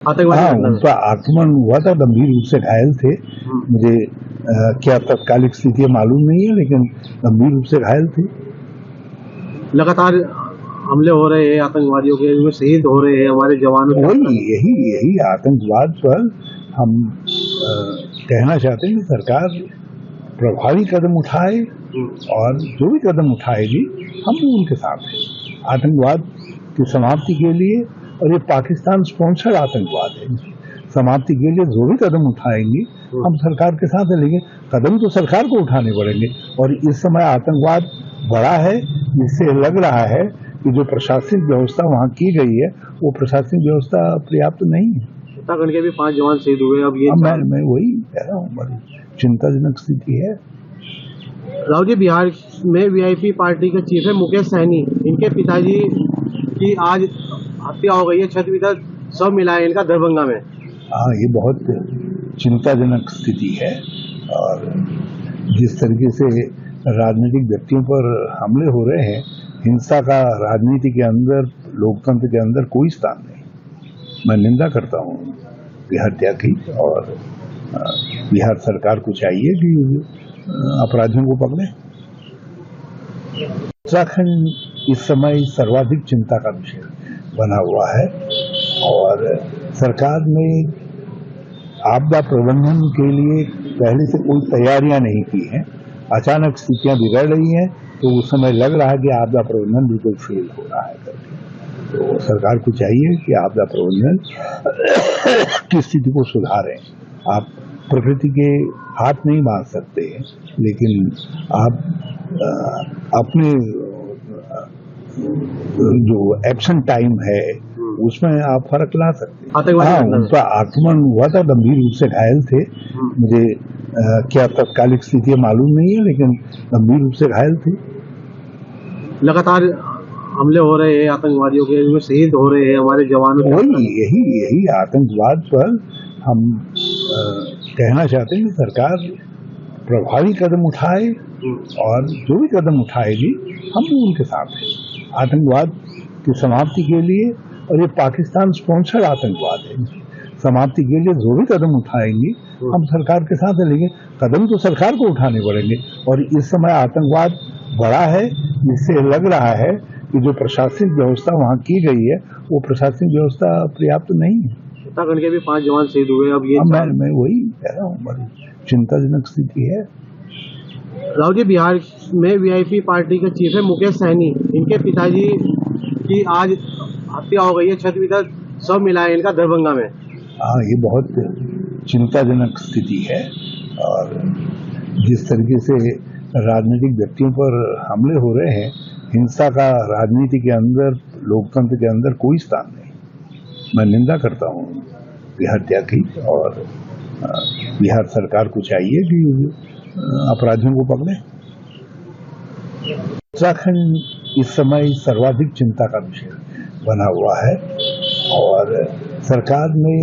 आतंकवादी हाँ, घटना में। उनका आक्रमण हुआ था, गंभीर रूप से घायल थे। मुझे क्या तत्कालिक स्थिति मालूम नहीं है, लेकिन गंभीर रूप से घायल थे। लगातार हमले हो रहे हैं आतंकवादियों के, इनमें शहीद हो रहे हैं हमारे जवानों के। वही यही आतंकवाद पर हम कहना चाहते हैं कि सरकार प्रभावी कदम उठाए, और जो भी कदम उठाएगी हम भी उनके साथ हैं आतंकवाद की समाप्ति के लिए। और ये पाकिस्तान स्पॉन्सर्ड आतंकवाद है, समाप्ति के लिए जो भी कदम उठाएंगे हम सरकार के साथ है। लेकिन कदम तो सरकार को उठाने पड़ेंगे, और इस समय आतंकवाद बड़ा है। इससे लग रहा है कि जो प्रशासनिक व्यवस्था वहाँ की गई है वो प्रशासनिक व्यवस्था पर्याप्त नहीं है। उत्तराखंड के भी 5 जवान शहीद हुए। अब ये मैं वही कह रहा हूँ, बड़ी चिंताजनक स्थिति है। राहुल जी, बिहार में वीआईपी पार्टी के चीफ है मुकेश सहनी, इनके पिताजी की आज हत्या हो गई है। छत शव मिला है इनका दरभंगा में। हाँ, ये बहुत चिंताजनक स्थिति है। और जिस तरीके से राजनीतिक व्यक्तियों पर हमले हो रहे हैं, हिंसा का राजनीति के अंदर, लोकतंत्र के अंदर कोई स्थान नहीं। मैं निंदा करता हूँ हत्या की, और बिहार सरकार को चाहिए कि अपराधियों को पकड़े। उत्तराखंड इस समय सर्वाधिक चिंता का विषय बना हुआ है, और सरकार ने आपदा प्रबंधन के लिए पहले से कोई तैयारियां नहीं की हैं। अचानक स्थितियां बिगड़ रही हैं, तो उस समय लग रहा है कि आपदा प्रबंधन बिल्कुल फेल हो रहा है करके। तो सरकार को चाहिए कि आपदा प्रबंधन की स्थिति को सुधारें। आप प्रकृति के हाथ नहीं बांध सकते, लेकिन आप अपने जो एक्शन टाइम है उसमें आप फर्क ला सकते हैं। हाँ, उनका आक्रमण हुआ था, गंभीर रूप से घायल थे। मुझे क्या तत्कालिक स्थिति मालूम नहीं है, लेकिन गंभीर रूप से घायल थे। लगातार हमले हो रहे हैं आतंकवादियों के, इनमें शहीद हो रहे हैं हमारे जवानों के। वही यही आतंकवाद पर हम कहना चाहते हैं कि सरकार प्रभावी कदम उठाए, और जो भी कदम उठाएगी हम भी उनके साथ हैं आतंकवाद की समाप्ति के लिए। और ये पाकिस्तान स्पॉन्सर्ड आतंकवाद है, समाप्ति के लिए जो भी कदम उठाएंगे हम सरकार के साथ है। लेकिन कदम तो सरकार को उठाने पड़ेंगे, और इस समय आतंकवाद बड़ा है। इससे लग रहा है कि जो प्रशासनिक व्यवस्था वहाँ की गई है वो प्रशासनिक व्यवस्था पर्याप्त नहीं है। उत्तराखंड के भी 5 जवान शहीद हुए। अब ये मैं वही कह रहा हूँ, बड़ी चिंताजनक स्थिति है। राहुल जी, बिहार में वीआईपी पार्टी के चीफ है मुकेश सहनी, इनके पिताजी की आज हत्या हो गई है। छत शव मिला है इनका दरभंगा में। हाँ, ये बहुत चिंताजनक स्थिति है। और जिस तरीके से राजनीतिक व्यक्तियों पर हमले हो रहे हैं, हिंसा का राजनीति के अंदर, लोकतंत्र के अंदर कोई स्थान नहीं। मैं निंदा करता हूँ हत्या की, और बिहार सरकार को चाहिए कि अपराधियों को पकड़े। उत्तराखंड इस समय सर्वाधिक चिंता का विषय बना हुआ है, और सरकार ने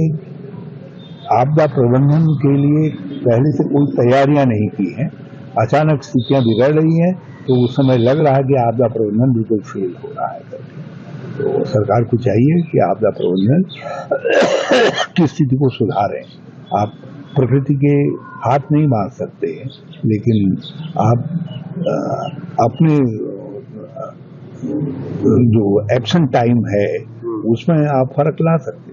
आपदा प्रबंधन के लिए पहले से कोई तैयारियां नहीं की हैं। अचानक स्थितियां बिगड़ रही हैं, तो उस समय लग रहा है कि आपदा प्रबंधन बिल्कुल फेल हो रहा है करके। तो सरकार को चाहिए कि आपदा प्रबंधन की स्थिति को सुधारें। आप प्रकृति के हाथ नहीं बांध सकते, लेकिन आप अपने जो एक्शन टाइम है उसमें आप फर्क ला सकते हैं।